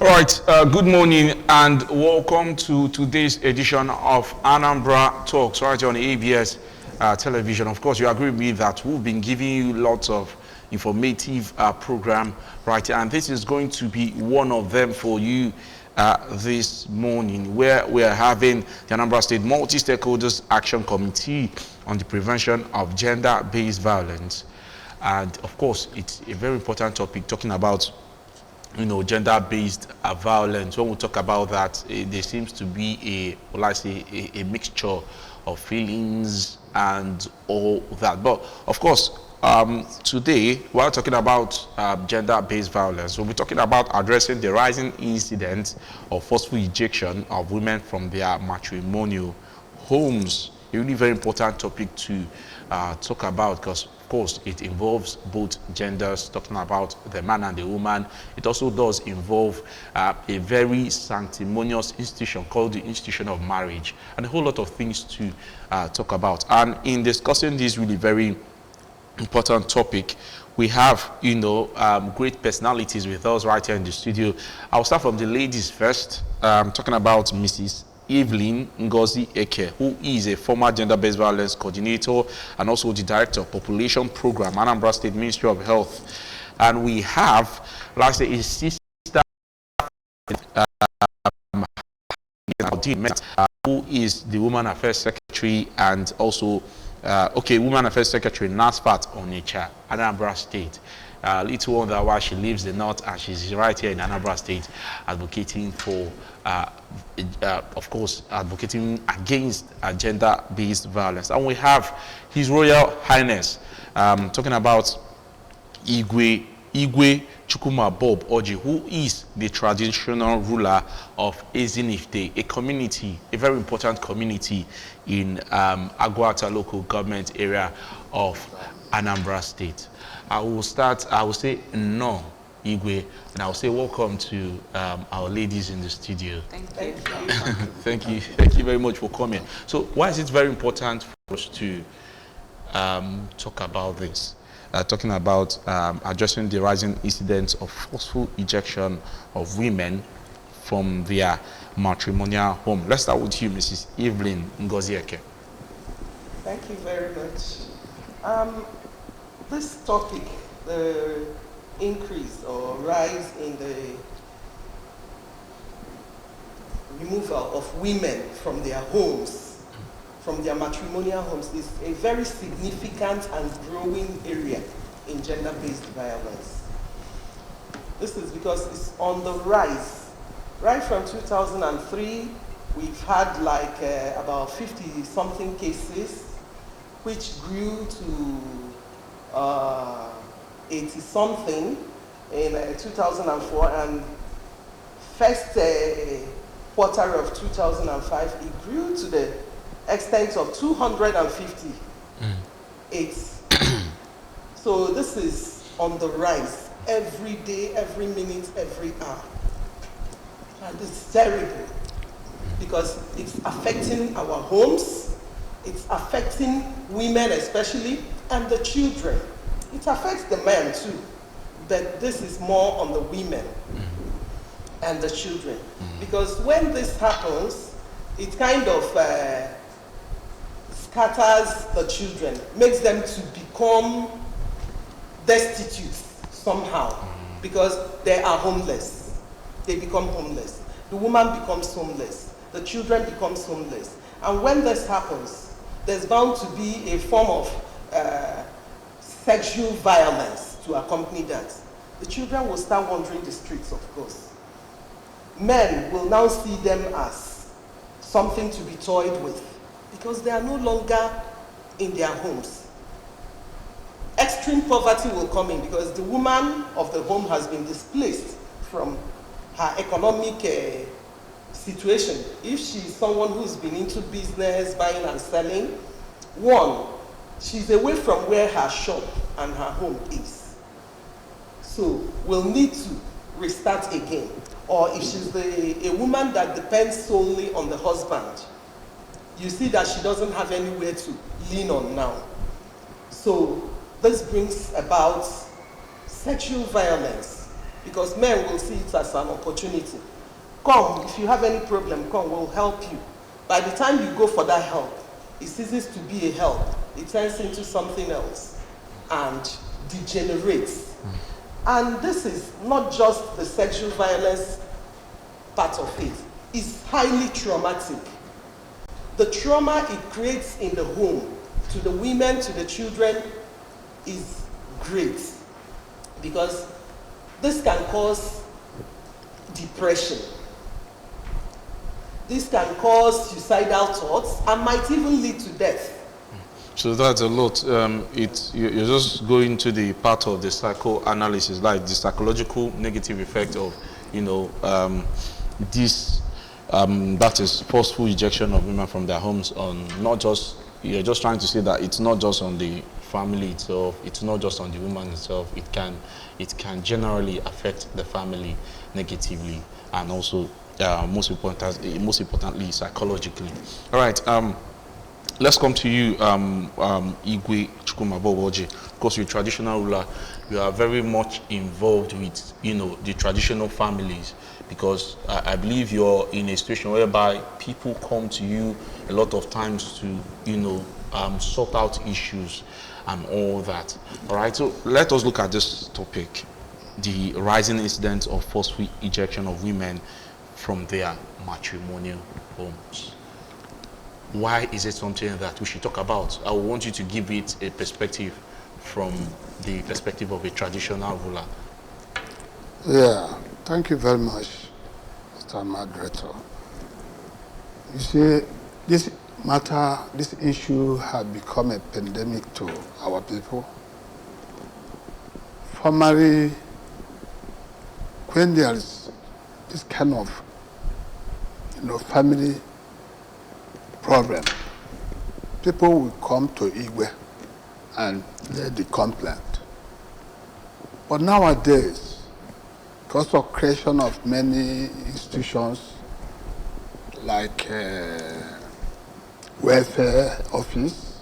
All right, good morning and welcome to today's edition of Anambra Talks right on ABS television. Of course, you agree with me that we've been giving you lots of informative program, right? And this is going to be one of them for you this morning, where we are having the Anambra State Multi-Stakeholders Action Committee on the Prevention of Gender-Based Violence. And of course, it's a very important topic, talking about gender-based violence. When we talk about that, there seems to be a mixture of feelings and all that. But of course, today we're talking about gender-based violence. We'll be talking about addressing the rising incidents of forceful ejection of women from their matrimonial homes. A really very important topic to talk about, because of course it involves both genders, talking about the man and the woman. It also does involve a very sanctimonious institution called the institution of marriage, and a whole lot of things to talk about. And in discussing this really very important topic, we have great personalities with us right here in the studio. I'll start from the ladies first. Talking about Mrs. Evelyn Ngozi Eke, who is a former gender-based violence coordinator and also the director of population program, Anambra State Ministry of Health. And we have, like I say, his sister, who is the Women Affairs Secretary and also Women Affairs Secretary NASFAT Onitsha, Anambra State. Little wonder why she lives the north and she's right here in Anambra State advocating for, of course, advocating against gender-based violence. And we have His Royal Highness talking about Igwe Chukuma Bob Oji, who is the traditional ruler of Ezinifte, a community, a very important community in Agwata local government area of Anambra State. I will say no, Igwe, and I'll say welcome to our ladies in the studio. Thank you. Thank you very much for coming. So why is it very important for us to talk about this? Talking about addressing the rising incidents of forceful ejection of women from their matrimonial home. Let's start with you, Mrs. Evelyn Ngozi Eke. Thank you very much. This topic, the increase or rise in the removal of women from their homes, from their matrimonial homes, is a very significant and growing area in gender-based violence. This is because it's on the rise. Right from 2003, we've had about 50-something cases, which grew to 80-something in 2004, and first quarter of 2005, it grew to the extent of 258. So this is on the rise every day, every minute, every hour. And it's terrible because it's affecting our homes, it's affecting women especially, and the children. It affects the men too, but this is more on the women and the children. Because when this happens, it kind of scatters the children, makes them to become destitute somehow, because they are homeless. They become homeless. The woman becomes homeless. The children becomes homeless. And when this happens, there's bound to be a form of sexual violence to accompany that. The children will start wandering the streets, of course. Men will now see them as something to be toyed with because they are no longer in their homes. Extreme poverty will come in because the woman of the home has been displaced from her economic situation. If she's someone who's been into business, buying and selling, one, she's away from where her shop and her home is. So we'll need to restart again. Or if she's a woman that depends solely on the husband, you see that she doesn't have anywhere to lean on now. So this brings about sexual violence because men will see it as an opportunity. Come, if you have any problem, come, we'll help you. By the time you go for that help, it ceases to be a help. It turns into something else and degenerates. And this is not just the sexual violence part of it. It's highly traumatic. The trauma it creates in the home, to the women, to the children, is great. Because this can cause depression. This can cause suicidal thoughts and might even lead to death. So that's a lot. You're just going to the part of the psychoanalysis, like the psychological negative effect of, this, that is forceful ejection of women from their homes. On not just, you're just trying to say that it's not just on the family itself, it's not just on the woman itself. It can generally affect the family negatively, and also most importantly psychologically. All right. Let's come to you, Igwe Chukwumabowoje. Of course, you're a traditional ruler. You are very much involved with, the traditional families, because I believe you're in a situation whereby people come to you a lot of times to, sort out issues and all that. All right, so let us look at this topic, the rising incidence of forceful ejection of women from their matrimonial homes. Why is it something that we should talk about? I want you to give it a perspective from the perspective of a traditional ruler. Yeah, thank you very much, Mr. Moderator. You see, this matter, this issue has become a pandemic to our people. Formerly, when there is this kind of, family problem, people will come to Igwe and lay the complaint. But nowadays, because of creation of many institutions like welfare office,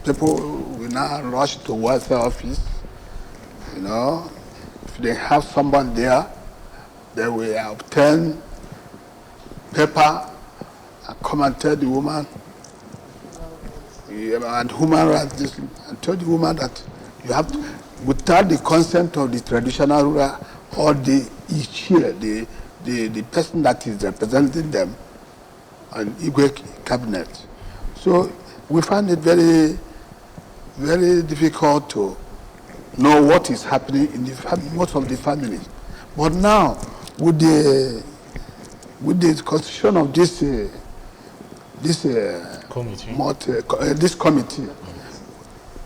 people will now rush to welfare office. If they have someone there, they will obtain paper and come and tell the woman, and human rights, and tell the woman that you have to, without the consent of the traditional ruler or the person that is representing them, an Igwe cabinet. So we find it very, very difficult to know what is happening in most of the families. But now, with the constitution of this committee,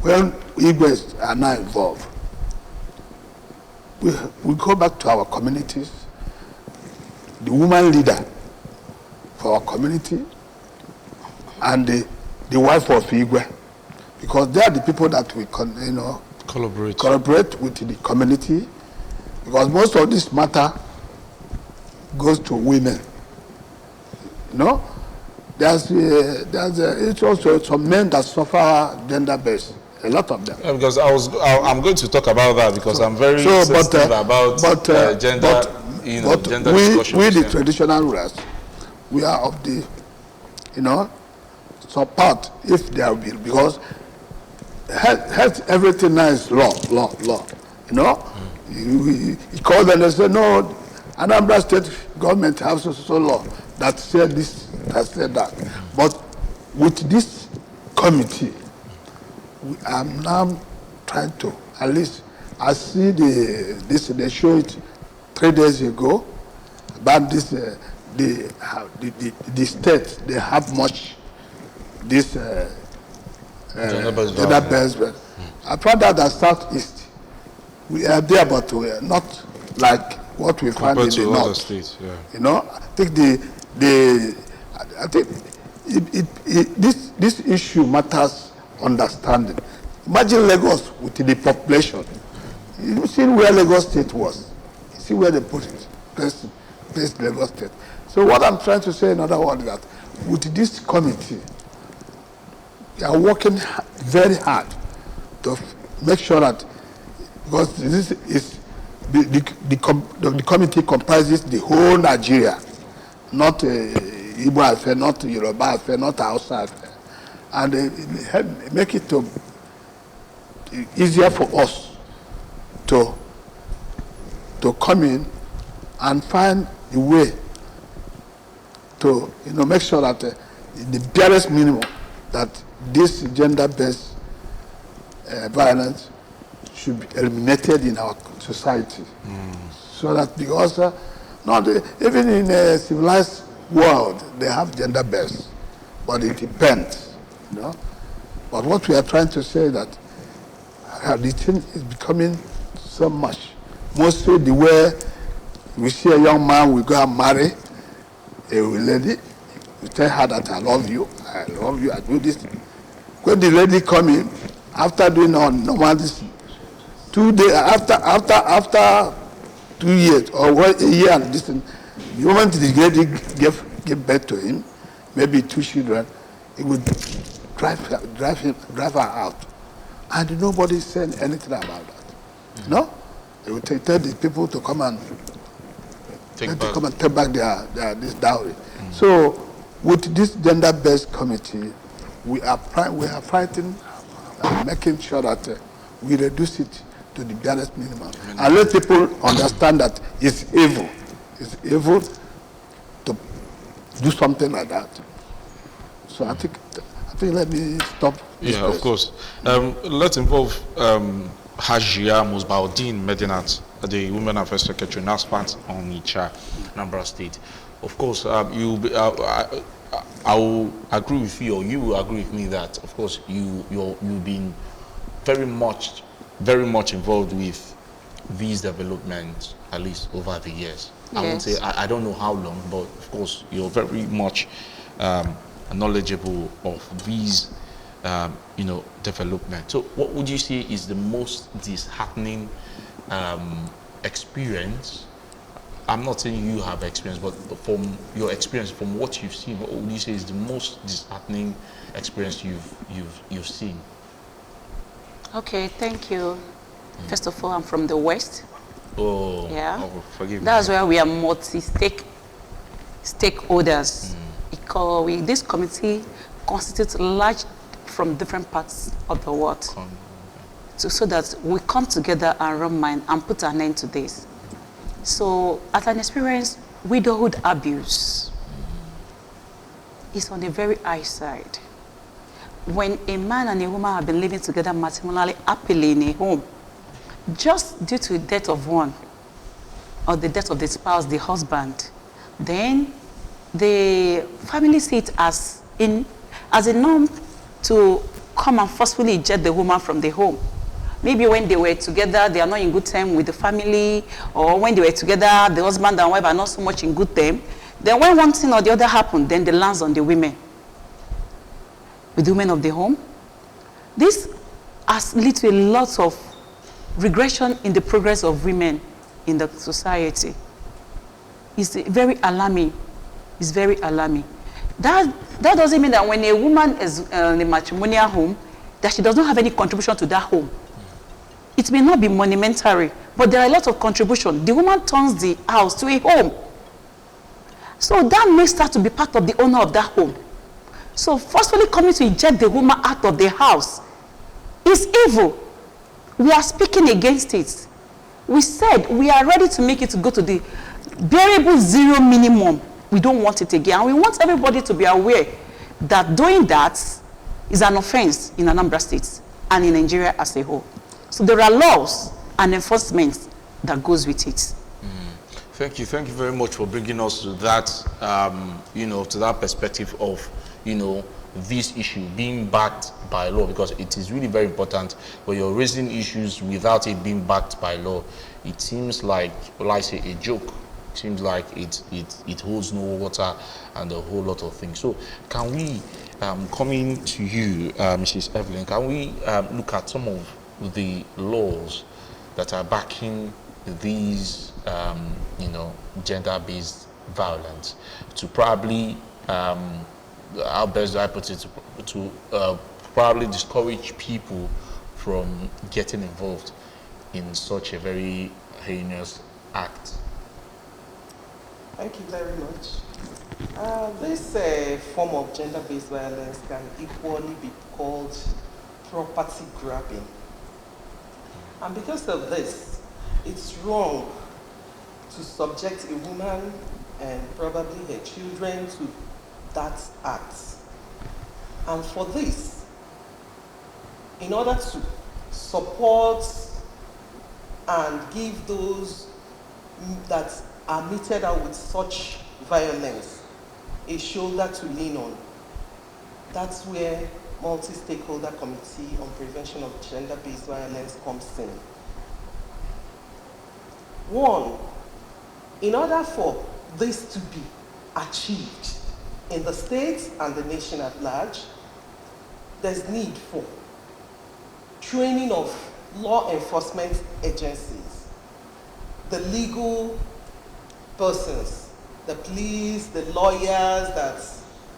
when Igwes are now involved, we go back to our communities, the woman leader for our community, and the wife of Igwe, because they are the people that we collaborate with the community, because most of this matter goes to women. It's also some men that suffer gender-based, a lot of them. Yeah, because I'm going to talk about that, because I'm very sensitive about gender. Gender discussions. We the traditional rulers, we are of the, support if there will be, because everything now is law. You call them and say, no, Anambra state government has so law that said this, that said that. But with this committee, we are now trying to, at least, I see they showed it 3 days ago about this, the state, they have much this gender-based. I found out that Southeast, we are there, but we are not like what we find in the North. States, yeah. I think this issue matters understanding. Imagine Lagos with the population. You see where Lagos State was. You see where they put it, placed Lagos State. So what I'm trying to say in other words is that with this committee, we are working very hard to make sure that, because this is the committee comprises the whole Nigeria, not Igbo affair, not Yoruba affair, not Hausa affair, and make it easier for us to come in and find a way to make sure that the barest minimum that this gender-based violence should be eliminated in our society. So that because even in a civilized world they have gender-based, but it depends, But what we are trying to say is that the thing is becoming so much. Mostly the way we see a young man, we go and marry a lady, we tell her that I love you, I do this. When the lady come in, after doing normal this, 2 days after 2 years or a year and this, the moment the lady give birth to him, maybe 2 children, he would drive her out, and nobody said anything about that. No, they would tell the people to come and take back their this dowry. So with this gender-based committee, we are fighting and making sure that we reduce it to the barest minimum and let people understand that it's evil. It's evil to do something like that. So I think let me stop. Yeah, of course. Let's involve Hajia Musbaudin Medinat, the Women Affairs Secretary, now spent on Icha, Anambra State. Of course, I will agree with you, or you will agree with me that, of course, you've been very much involved with these developments, at least over the years. Yes. I won't say I don't know how long, but of course, you're very much knowledgeable of these, development. So, what would you say is the most disheartening experience? I'm not saying you have experience, but from your experience, from what you've seen, what would you say is the most disheartening experience you've seen? Okay, thank you. First of all, I'm from the West. Oh, yeah. Oh, forgive me. That's where we are stakeholders. Because this committee constitutes large from different parts of the world. So that we come together and run mind and put an end to this. So, as an experience, widowhood abuse is on the very high side. When a man and a woman have been living together matrimonially happily in a home, just due to the death of one, or the death of the spouse, the husband, then the family see it as a norm to come and forcefully eject the woman from the home. Maybe when they were together, they are not in good terms with the family, or when they were together, the husband and wife are not so much in good terms. Then when one thing or the other happened, then they lands on the women, with the women of the home. This has led to a lot of regression in the progress of women in the society. It's very alarming. It's very alarming. That doesn't mean that when a woman is in a matrimonial home, that she does not have any contribution to that home. It may not be monumentary, but there are a lot of contribution. The woman turns the house to a home. So that makes her to be part of the owner of that home. So forcefully coming to eject the woman out of the house is evil. We are speaking against it. We said we are ready to make it to go to the bearable zero minimum. We don't want it again. And we want everybody to be aware that doing that is an offense in Anambra State and in Nigeria as a whole. So there are laws and enforcement that goes with it. Thank you very much for bringing us to that, to that perspective of, this issue being backed by law, because it is really very important. When you're raising issues without it being backed by law, it seems like, well, I say a joke. It seems like it holds no water and a whole lot of things. So can we, coming to you, Mrs. Evelyn, can we look at some of the laws that are backing these, gender-based violence to probably, how best do I put it, to probably discourage people from getting involved in such a very heinous act? Thank you very much. This form of gender-based violence can equally be called property grabbing. And because of this, it's wrong to subject a woman and probably her children to that act. And for this, in order to support and give those that are meted out with such violence a shoulder to lean on, that's where multi-stakeholder committee on prevention of gender-based violence comes in. One, in order for this to be achieved in the state and the nation at large, there's need for training of law enforcement agencies, the legal persons, the police, the lawyers that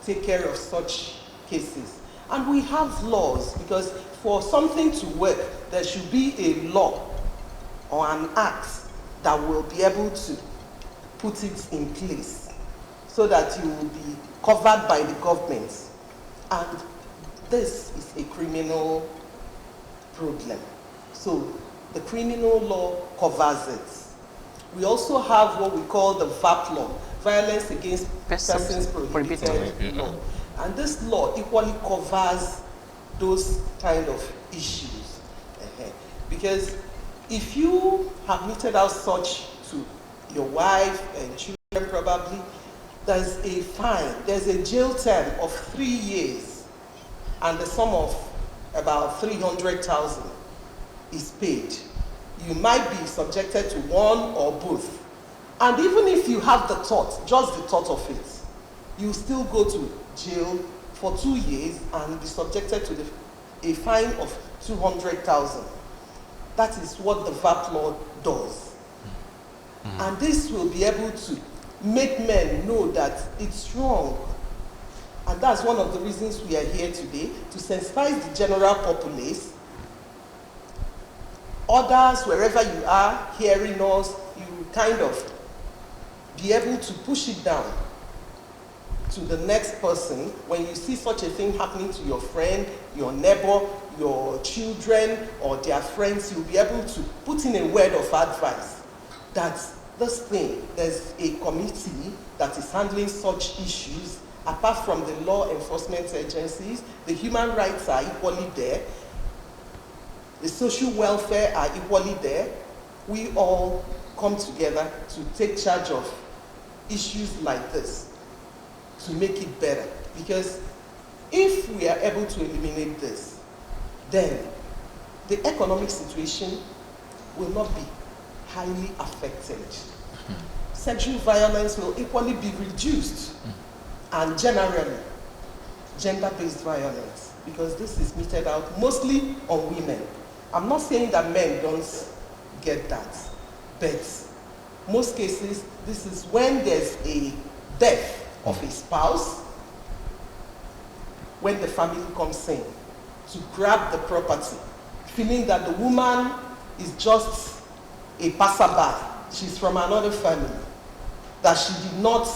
take care of such cases. And we have laws, because for something to work, there should be a law or an act that will be able to put it in place so that you will be covered by the government. And this is a criminal problem. So the criminal law covers it. We also have what we call the VAP law, Violence Against Persons Prohibited Law. And this law equally covers those kind of issues. Because if you have meted out such to your wife and children probably, there's a fine, there's a jail term of 3 years, and the sum of about 300,000 is paid. You might be subjected to one or both. And even if you have the thought, just the thought of it, you still go to jail for 2 years and be subjected to a fine of 200,000. That is what the VAP law does. And this will be able to make men know that it's wrong. And that's one of the reasons we are here today, to sensitize the general populace. Others, wherever you are hearing us, you kind of be able to push it down to the next person. When you see such a thing happening to your friend, your neighbor, your children, or their friends, you'll be able to put in a word of advice that this thing, there's a committee that is handling such issues. Apart from the law enforcement agencies, the human rights are equally there, the social welfare are equally there. We all come together to take charge of issues like this to make it better. Because if we are able to eliminate this, then the economic situation will not be highly affected. Sexual violence will equally be reduced, and generally, gender-based violence, because this is meted out mostly on women. I'm not saying that men don't get that, but most cases, this is when there's a death of a spouse, when the family comes in to grab the property, feeling that the woman is just a passerby, she's from another family, that she did not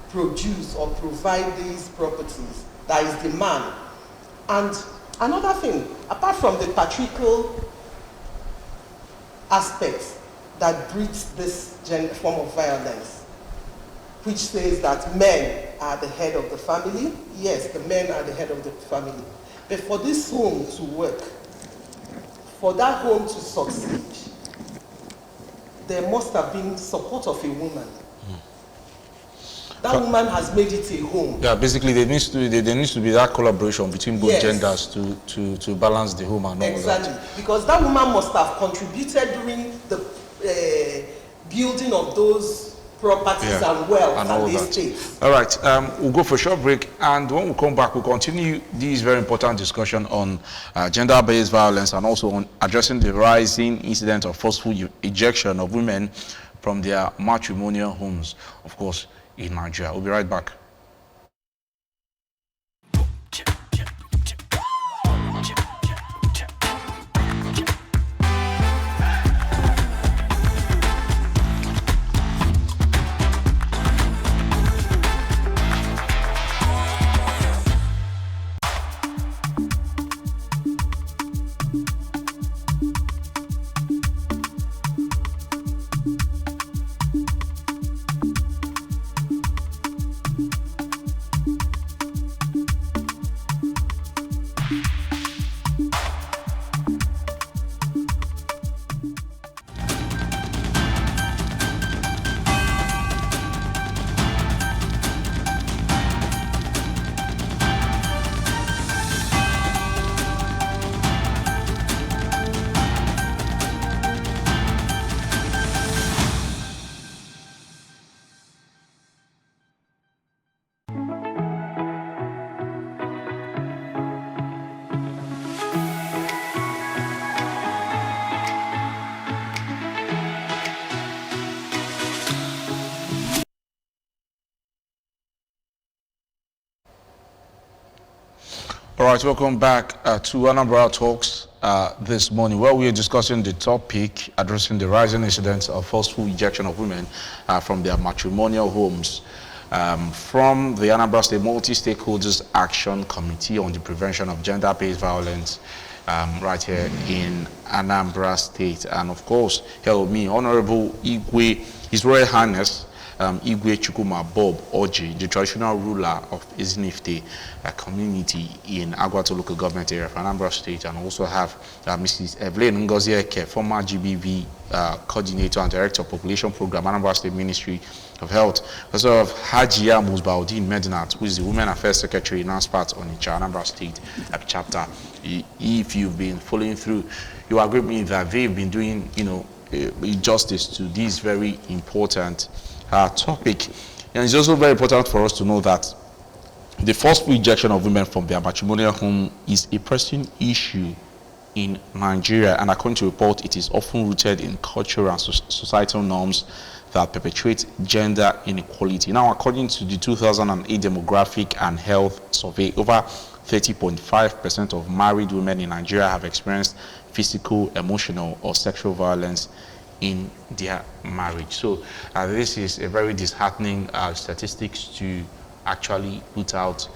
produce or provide these properties, that is the man. And another thing, apart from the patriarchal aspect that breeds this form of violence, which says that men are the head of the family. Yes, the men are the head of the family. But for this home to work, for that home to succeed, there must have been support of a woman. That woman has made it a home. Yeah, basically there needs to be that collaboration between both genders to balance the home and all that. Exactly, because that woman must have contributed during the building of those properties and wealth and the estates. All right, we'll go for a short break, and when we come back, we'll continue this very important discussion on gender-based violence and also on addressing the rising incident of forceful ejection of women from their matrimonial homes, of course, in Nigeria. We'll be right back. All right, welcome back to Anambra Talks this morning, where we are discussing the topic addressing the rising incidence of forceful ejection of women from their matrimonial homes from the Anambra State Multi-Stakeholders Action Committee on the Prevention of Gender-Based Violence right here in Anambra State. And of course, here with me, Honorable Igwe, His Royal Highness Igwe Chukuma Bob Oji, the traditional ruler of Izinifte community in Agwato local government area of Anambra State, and also have Mrs. Evelyn Ngozi Eke, former GBV coordinator and director of population program, Anambra State Ministry of Health. Also have Hajia Musbaudin Medinat, who is the Women Affairs Secretary in NASPAT on Anambra State chapter. If you've been following through, you agree with me that they've been doing, justice to this very important topic. And it's also very important for us to know that the forceful ejection of women from their matrimonial home is a pressing issue in Nigeria, and according to report, it is often rooted in cultural and societal norms that perpetuate gender inequality. Now, according to the 2008 Demographic and Health Survey, over 30.5% of married women in Nigeria have experienced physical, emotional, or sexual violence in their marriage. So this is a very disheartening statistics to actually put out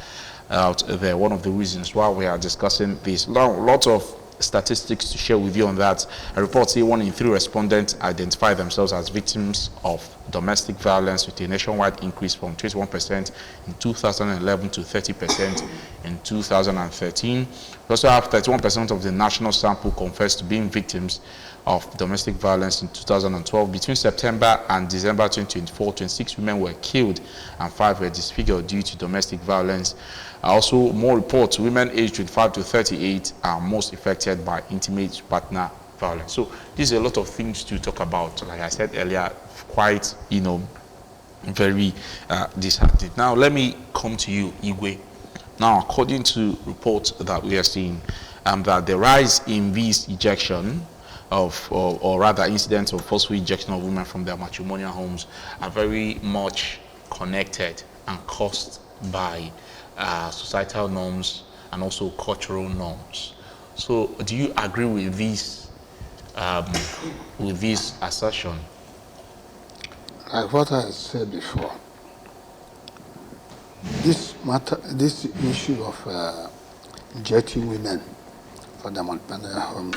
there. One of the reasons why we are discussing this. Lots of statistics to share with you on that. A report say 1 in 3 respondents identify themselves as victims of domestic violence, with a nationwide increase from 21% in 2011 to 30% in 2013. We also have 31% of the national sample confessed to being victims of domestic violence in 2012. Between September and December 2024, 26 women were killed and 5 were disfigured due to domestic violence. Also, more reports, women aged 25 to 38 are most affected by intimate partner violence. So there's a lot of things to talk about. Like I said earlier, quite, very disheartening. Now, let me come to you, Igwe. Now, according to reports that we are seeing, that the rise in this ejection or rather incidents of forceful ejection of women from their matrimonial homes are very much connected and caused by societal norms and also cultural norms. So, do you agree with this assertion? Like what I said before, this issue of injecting women for the matrimonial home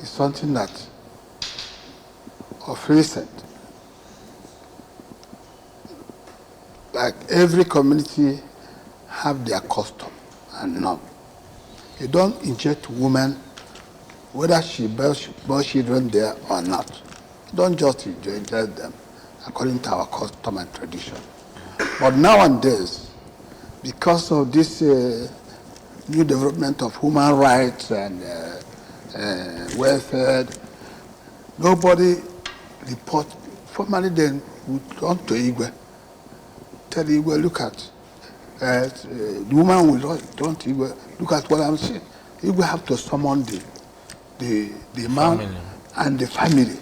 is something that, of recent, like every community have their custom and norm. You don't inject women whether she bears children there or not. You don't just inject them according to our custom and tradition. But nowadays, because of this new development of human rights and welfare, nobody report. Formerly, then would come to Igwe, tell Igwe, look at the woman will don't Igwe, look at what I'm saying. Igwe have to summon the man family and the family,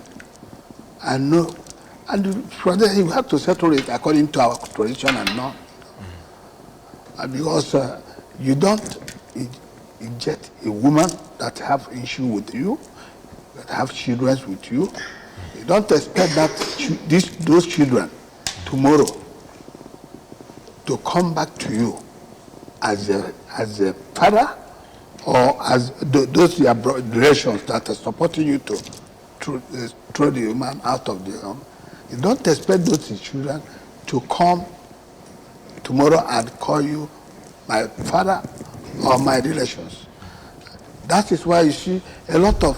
and no, and from there he have to settle it according to our tradition and norm. Because you don't inject a woman that have issue with you, that have children with you. You don't expect that those children tomorrow to come back to you as a father or as those your relations that are supporting you to throw the man out of the home. You don't expect those children to come tomorrow and call you my father or my relations. That is why you see a lot of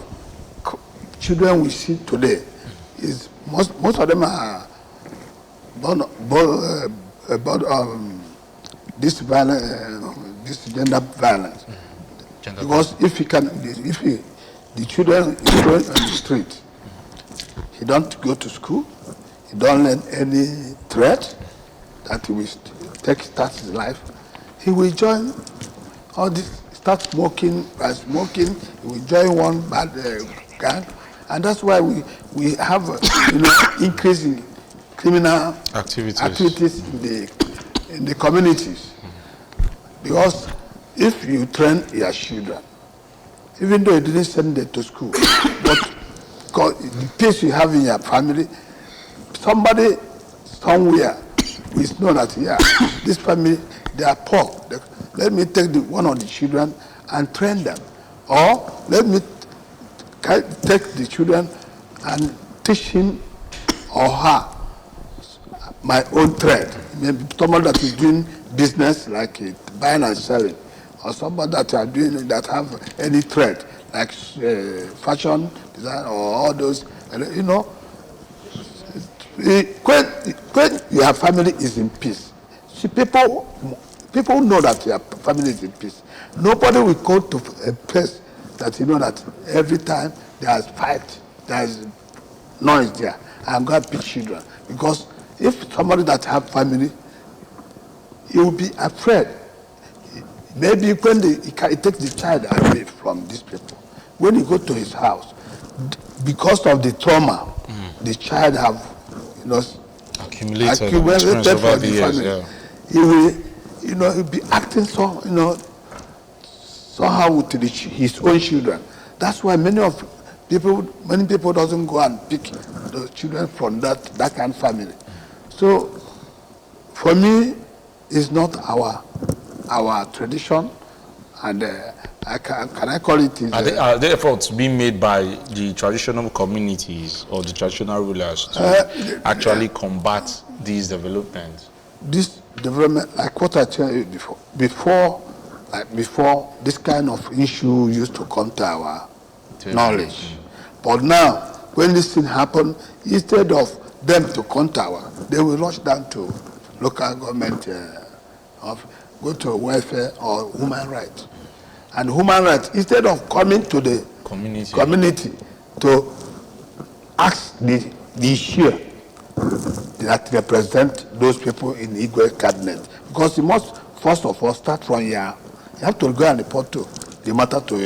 children we see today is most of them are this violence, this gender violence. Because if the children is going on the street, he don't go to school, he don't learn any threat that he will start his life. He will join all this, start smoking, he will join one bad gang, and that's why we have increase in criminal activities in the communities. Because if you train your children, even though you didn't send them to school, but the peace you have in your family, somebody somewhere is know that, yeah, this family, they are poor. Let me take one of the children and train them. Or let me take the children and teach him or her my own trade. Maybe someone that is doing business like buying and selling, or somebody that are doing that have any trade like fashion design or all those, you know. When your family is in peace, see, people know that your family is in peace. Nobody will go to a place that you know that every time there's fight, there's noise there. I'm going to beat children. Because if somebody that have family, he will be afraid. Maybe when he takes the child away from these people, when he go to his house, because of the trauma, the child have, you know, accumulated for the years, family. Yeah. He will, you know, he'll be acting so, you know, somehow with his own children. That's why many people doesn't go and pick the children from that kind of family. So, for me, it's not our tradition, and can I call it? Are there efforts being made by the traditional communities or the traditional rulers to actually combat these developments? This development, like what I told you before this kind of issue used to come to our knowledge. But now, when this thing happen, instead of them to come to our, they will rush down to local government, go to welfare or human rights. And human rights, instead of coming to the community to ask the issue that represent those people in Igwe cabinet, because you must first of all start from here. You have to go and report to the matter to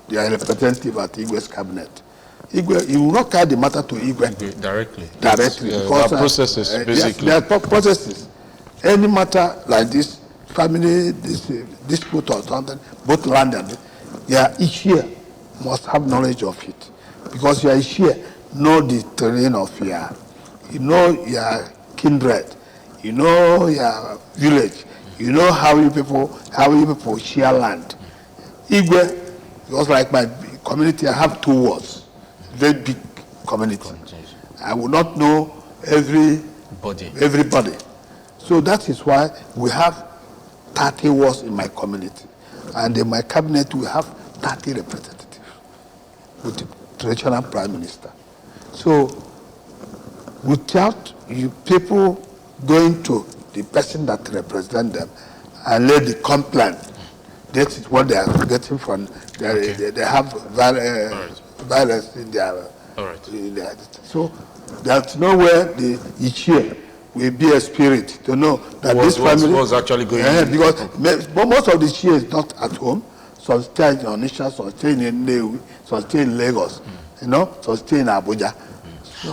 your representative at Igwe's cabinet. Igwe, you will not carry the matter to Igwe directly. Because processes, basically. There are processes. Any matter like this, family dispute or something, both land and each year must have knowledge of it, because you are each year know the terrain of you know your kindred, you know your village, you know how you people share land. Igwe, just like my community, I have 2 wards, very big community. I will not know everybody. So that is why we have 30 wards in my community, and in my cabinet we have 30 representatives with the traditional prime minister. So without you people going to the person that represents them and let the complaint, that is what they are getting from. They have violence in their. So there's nowhere each year will be a spirit to know that this family was actually going on. Because most of the Shia is not at home. Some stay in Onitsha, some stay in Nnewi, some stay in Lagos, you know, some stay in Abuja.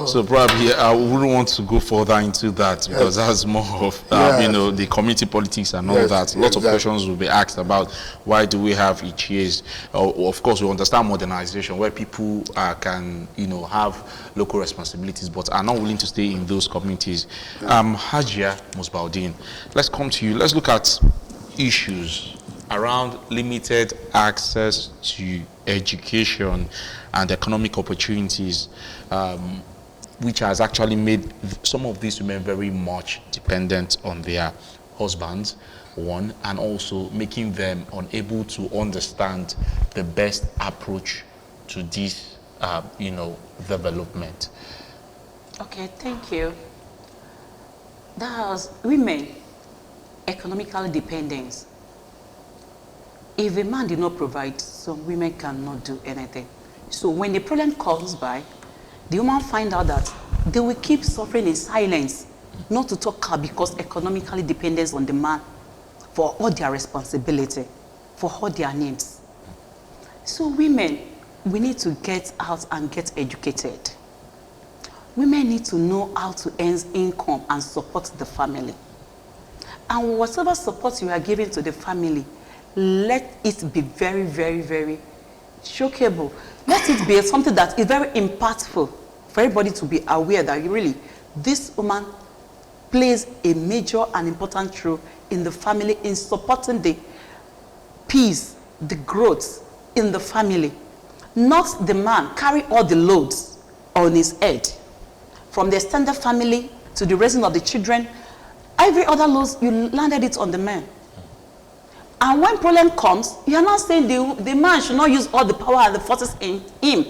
So probably I wouldn't want to go further into that, because that's more of you know, the community politics and all that. Lots of questions will be asked about why do we have each year's. Of course, we understand modernization where people can, you know, have local responsibilities but are not willing to stay in those communities. Hajia Musbaudin, let's come to you. Let's look at issues around limited access to education and economic opportunities, which has actually made some of these women very much dependent on their husbands, one, and also making them unable to understand the best approach to this, you know, development. Okay, thank you. That's women, economical dependence. If a man did not provide, some women cannot do anything. So when the problem comes by, the woman find out that they will keep suffering in silence, not to talk about, because economically dependent on the man for all their responsibility, for all their needs. So women, we need to get out and get educated. Women need to know how to earn income and support the family. And whatever support you are giving to the family, let it be very, very, very shockable. Let it be something that is very impactful for everybody to be aware that really this woman plays a major and important role in the family in supporting the peace, the growth in the family. Not the man carry all the loads on his head. From the extended family to the raising of the children, every other load, you landed it on the man. And when problem comes, you are not saying the man should not use all the power and the forces in him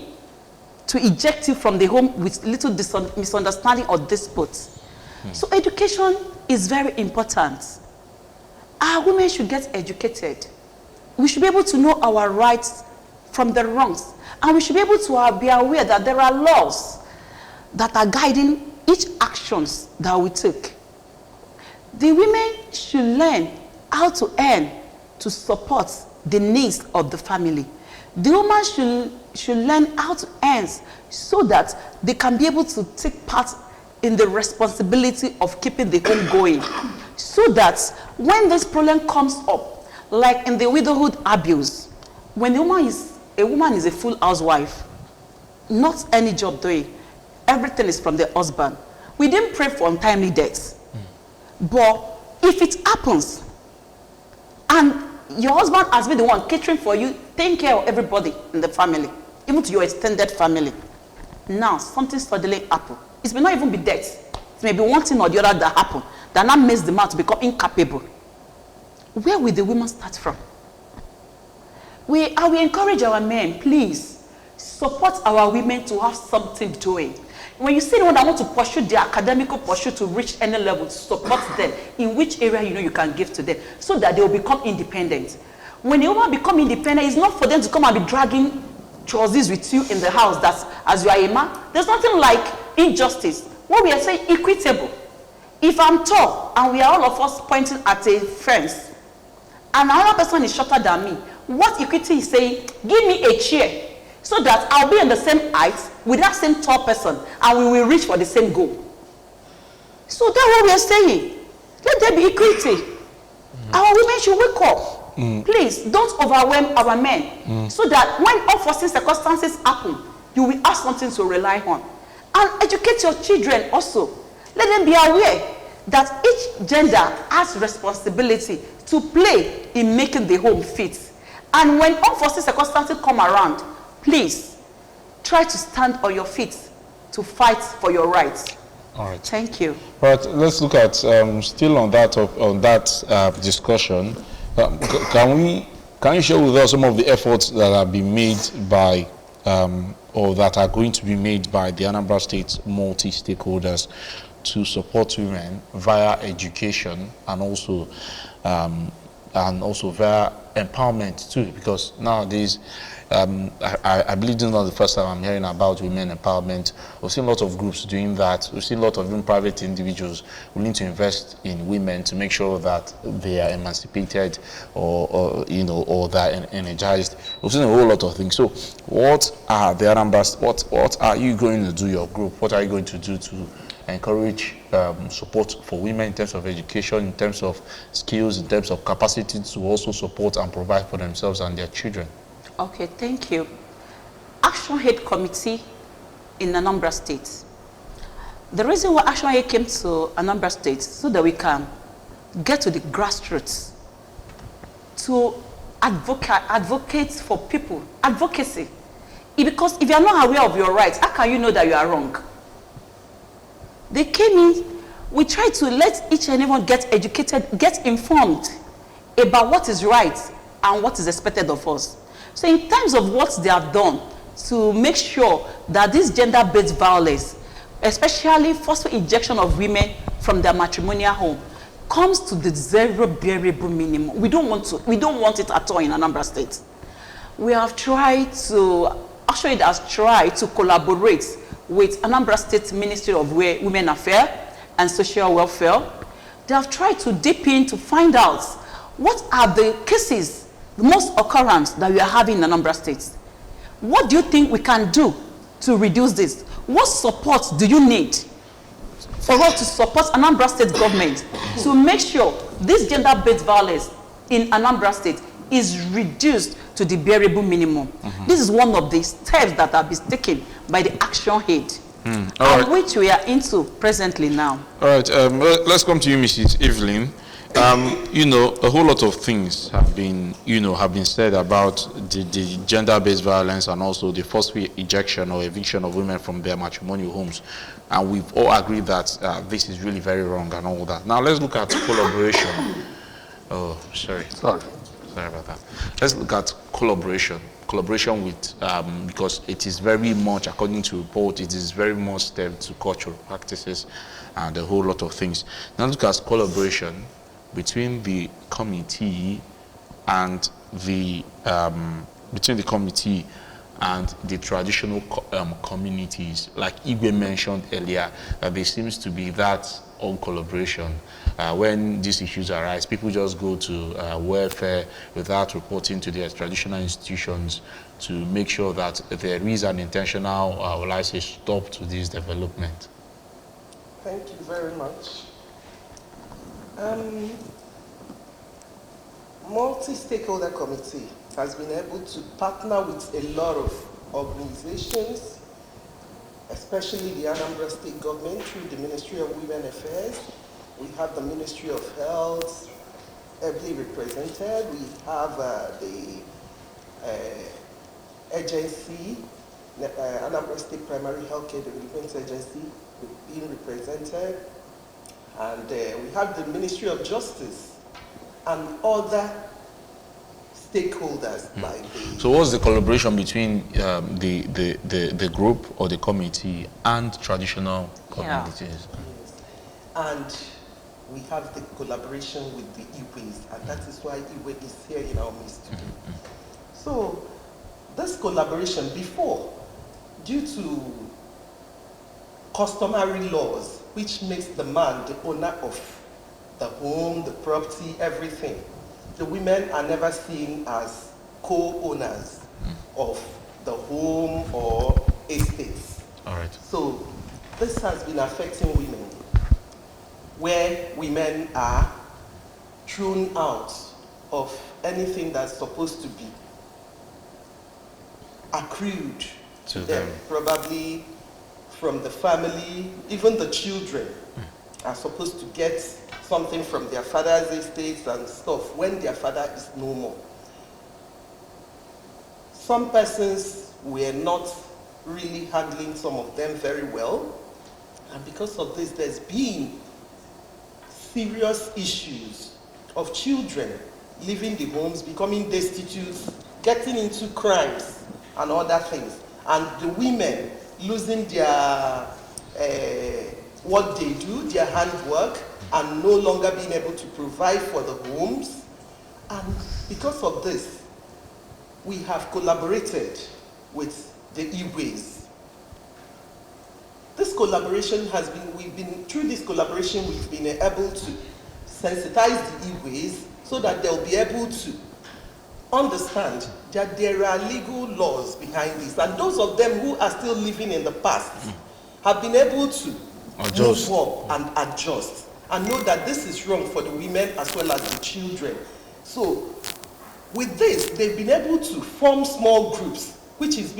to eject you from the home with little misunderstanding or disputes. So education is very important. Our women should get educated. We should be able to know our rights from the wrongs. And we should be able to be aware that there are laws that are guiding each actions that we take. The women should learn how to earn to support the needs of the family. The woman should learn how to earn so that they can be able to take part in the responsibility of keeping the home going. So that when this problem comes up, like in the widowhood abuse, when a woman is a full housewife, not any job doing, everything is from the husband. We didn't pray for untimely deaths. But if it happens, and your husband has been the one catering for you, taking care of everybody in the family, even to your extended family, now something suddenly happens. It may not even be death. It may be one thing or the other that happened that now makes the man to become incapable. Where will the women start from? We encourage our men, please, support our women to have something doing. When you see anyone that want to pursue their academical pursuit to reach any level, support them in which area you can give to them so that they will become independent. When a woman become independent, it's not for them to come and be dragging choices with you in the house that as you are a man. There's nothing like injustice. What we are saying, equitable. If I'm tall and we are all of us pointing at a fence and another person is shorter than me, what equity is saying, give me a chair so that I'll be on the same height with that same tall person and we will reach for the same goal. So that's what we are saying. Let there be equity. Our women should wake up. Please, don't overwhelm our men so that when unforeseen circumstances happen, you will have something to rely on. And educate your children also. Let them be aware that each gender has responsibility to play in making the home fit. And when unforeseen circumstances come around, please try to stand on your feet to fight for your rights. All right. Thank you. All right. Let's look at still on that discussion. Can you share with us some of the efforts that have been made by or that are going to be made by the Anambra State multi-stakeholders to support women via education and also via empowerment too? Because nowadays, I believe this is not the first time I'm hearing about women empowerment. We've seen a lot of groups doing that. We've seen a lot of even private individuals willing to invest in women to make sure that they are emancipated or they're energized. We've seen a whole lot of things. So, what are the Anambra? What are you going to do? Your group? What are you going to do to encourage support for women in terms of education, in terms of skills, in terms of capacity to also support and provide for themselves and their children? Okay, thank you. Action Aid Committee in Anambra State. The reason why Action Aid came to Anambra State so that we can get to the grassroots to advocate for people, advocacy. Because if you are not aware of your rights, how can you know that you are wrong? They came in, we try to let each and everyone get educated, get informed about what is right and what is expected of us. So in terms of what they have done to make sure that this gender-based violence, especially forceful ejection of women from their matrimonial home, comes to the zero bearable minimum. We don't want it at all in Anambra State. We have tried to, actually it has tried to collaborate with Anambra State Ministry of Women Affairs and Social Welfare. They have tried to dip in to find out what are the cases, the most occurrence that we are having in Anambra State. What do you think we can do to reduce this? What support do you need for us to support Anambra State government to make sure this gender-based violence in Anambra State is reduced to the bearable minimum. This is one of the steps that have been taken by the action head, and which we are into presently now. All right, let's come to you, Mrs. Evelyn. You know, a whole lot of things have been, have been said about the gender-based violence and also the forceful ejection or eviction of women from their matrimonial homes. And we've all agreed that this is really very wrong and all that. Now let's look at collaboration. Oh, sorry about that. Let's look at collaboration with, because it is very much, according to report, it is very much stemmed to cultural practices and a whole lot of things. Now look at collaboration between the committee and the traditional communities. Like Igwe mentioned earlier, that there seems to be that on collaboration. When these issues arise, people just go to welfare without reporting to their traditional institutions to make sure that there is an intentional, will I say, stop to this development. Thank you very much. Multi-stakeholder committee has been able to partner with a lot of organizations, especially the Anambra state government through the Ministry of Women Affairs. We have the Ministry of Health heavily represented. We have the agency, Anambra State Primary Healthcare Development Agency being represented. And we have the Ministry of Justice and other stakeholders like the... So what's the collaboration between the group or the committee and traditional communities? Yes. And we have the collaboration with the Igwes, and that is why Igwe is here in our midst today. So this collaboration before, due to customary laws, which makes the man the owner of the home, the property, everything, the women are never seen as co-owners of the home or estates. All right. So this has been affecting women, where women are thrown out of anything that's supposed to be accrued to them, probably from the family. Even the children are supposed to get something from their father's estates and stuff when their father is no more. Some persons were not really handling some of them very well, and because of this, there's been serious issues of children leaving the homes, becoming destitute, getting into crimes and other things, and the women losing their what they do, their handwork, and no longer being able to provide for the homes. And because of this, we have collaborated with the Igwes. This collaboration has been, through this collaboration, we've been able to sensitize the Igwes so that they'll be able to understand that there are legal laws behind this. And those of them who are still living in the past have been able to move up and adjust and know that this is wrong for the women as well as the children. So with this, they've been able to form small groups, which is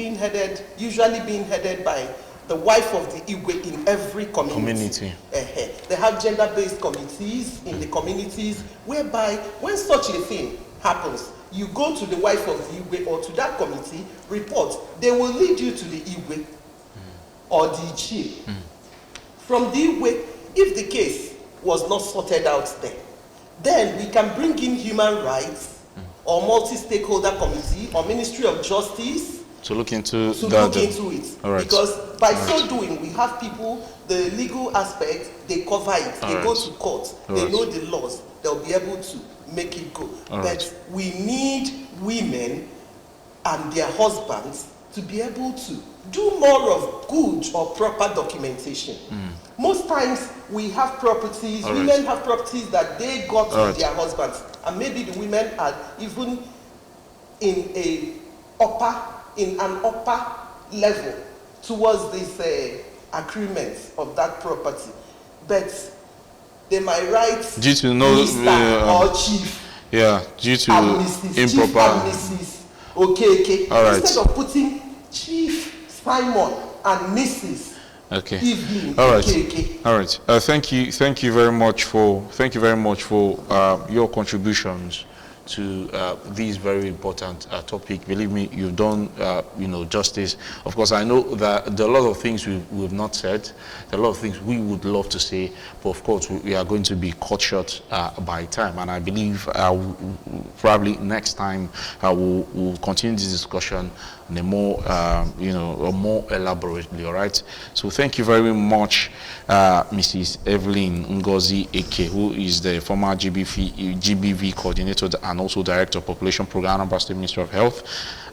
usually being headed by the wife of the Igwe in every community. They have gender-based committees in the communities, whereby when such a thing happens, you go to the wife of the Igwe or to that committee, report. They will lead you to the Igwe or the Ichie. From the Igwe, if the case was not sorted out there, then we can bring in human rights or multi-stakeholder committee or Ministry of Justice to look into it. Right. Because by so doing, we have people, the legal aspect, they cover it. They go to court. They know the laws. They'll be able to make it go. But we need women and their husbands to be able to do more of good or proper documentation. Most times we have properties, women have properties that they got with their husbands, and maybe the women are even in an upper level towards this agreement of that property, but they might write due to no minister or chief Yeah, due to and Mrs. Chief improper. and Mrs. Okay. All right. Instead of putting Chief Simon and Mrs. Okay. Evelyn. All right. Okay. All right. Thank you very much for your contributions to this very important topic. Believe me, you've done justice. Of course, I know that there are a lot of things we've not said. There are a lot of things we would love to say, but of course we are going to be cut short by time. And I believe probably next time we'll continue this discussion in a more more elaborately. All right. So thank you very much, Mrs. Evelyn Ngozi Eke, who is the former GBV coordinator and also director of population program, Anambra State Ministry of Health,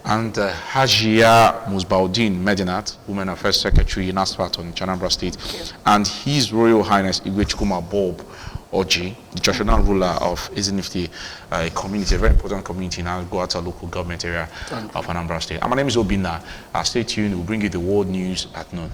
and Hajia Musbaudin Medinat, Women Affairs Secretary in NASFAT on Anambra State, and His Royal Highness Igwechukuma Bob Oji, the traditional ruler of Ezinifte, a community, a very important community in Aguata local government area of Anambra State. And my name is Obina. Stay tuned. We'll bring you the world news at noon.